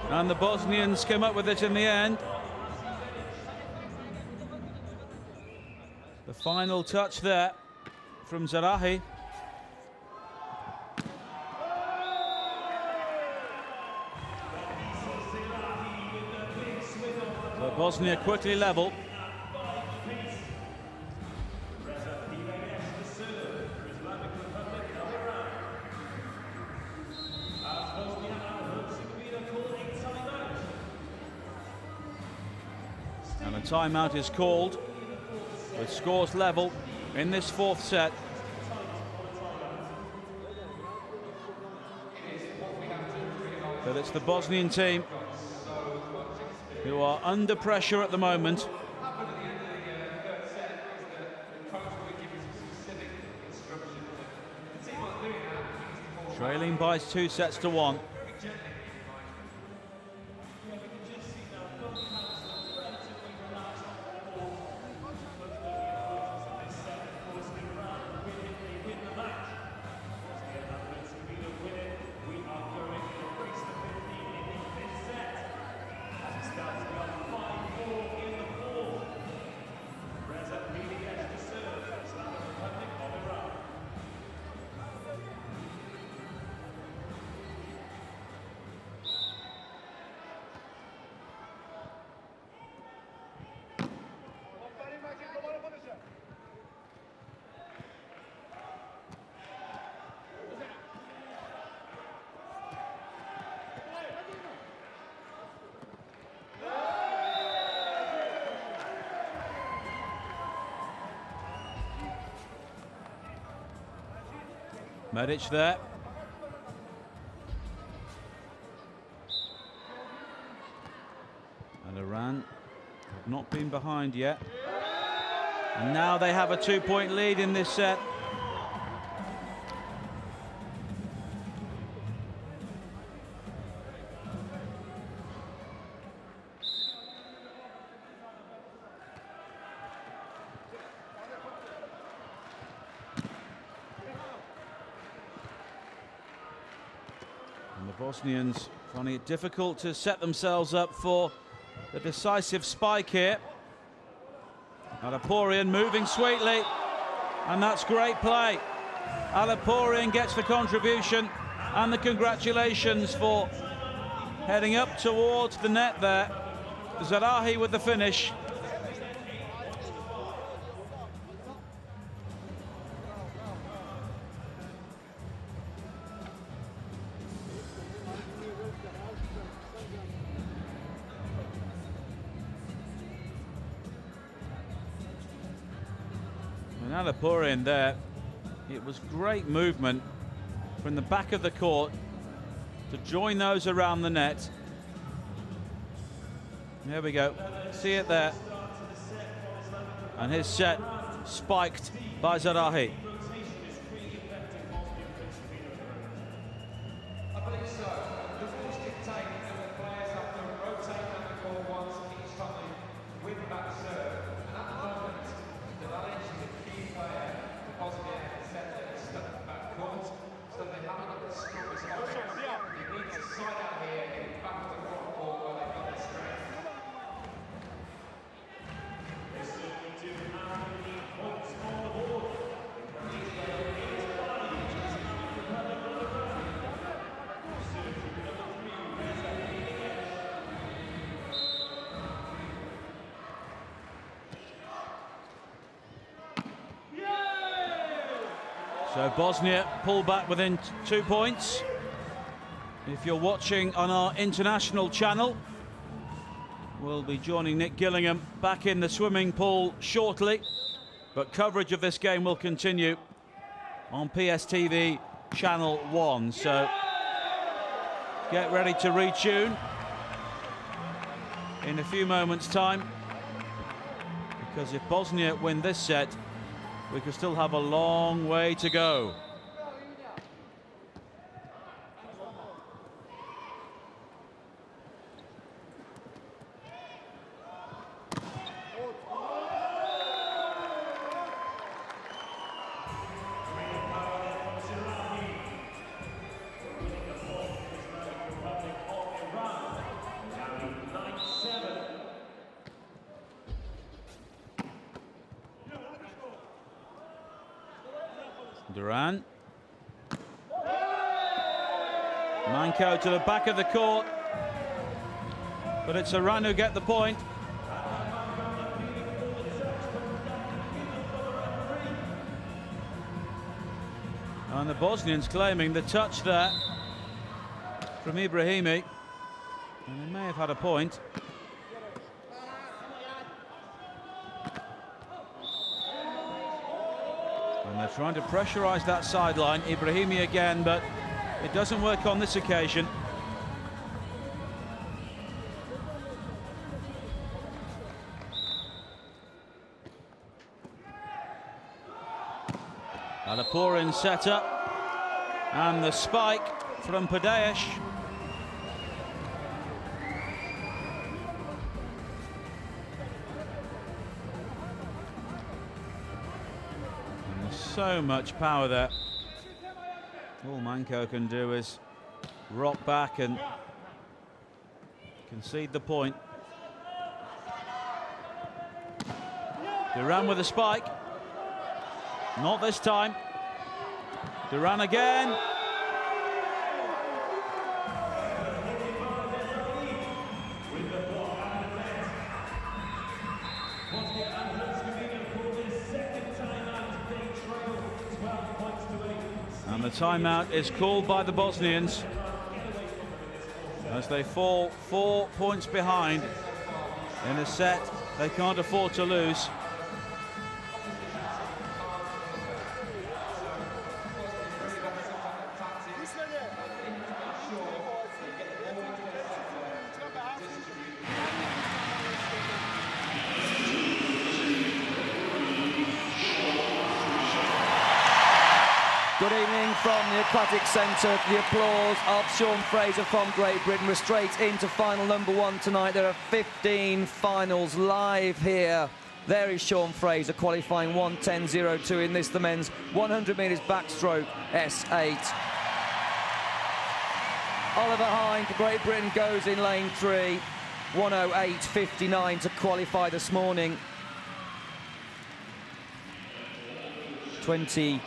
and the Bosnians came up with it in the end. The final touch there from Zarahi. So Bosnia quickly level. And a timeout is called with scores level in this fourth set. But it's the Bosnian team who are under pressure at the moment. Trailing by 2 sets to 1. Medic there. And Iran have not been behind yet. And now they have a 2-point lead in this set. Bosnians finding it difficult to set themselves up for the decisive spike here. Alaporian moving sweetly, and that's great play. Alaporian gets the contribution and the congratulations for heading up towards the net there. Zarahi with the finish. Alaporian there, it was great movement from the back of the court to join those around the net. There we go, see it there. And his set spiked by Zarahi. So Bosnia pull back within 2 points. If you're watching on our international channel, we'll be joining Nick Gillingham back in the swimming pool shortly. But coverage of this game will continue on PSTV Channel 1. So get ready to retune in a few moments' time. Because if Bosnia win this set, we could still have a long way to go. Duran. Manko to the back of the court. But it's Iran who get the point. And the Bosnians claiming the touch there from Ibrahimi. And they may have had a point. And they're trying to pressurise that sideline. Ibrahimi again, but it doesn't work on this occasion. Alaporin set up, and the spike from BIH. And there's so much power there. All Manco can do is rock back and concede the point. Duran with a spike. Not this time. Duran again. And the timeout is called by the Bosnians as they fall 4 points behind in a set they can't afford to lose. Good evening from the Aquatic Centre. The applause of Sean Fraser from Great Britain. We're straight into final number 1 tonight. There are 15 finals live here. There is Sean Fraser qualifying 1:10.02 in this, the men's 100 metres backstroke S8. Oliver Hine for Great Britain goes in lane 3. 1:08.59 to qualify this morning. 20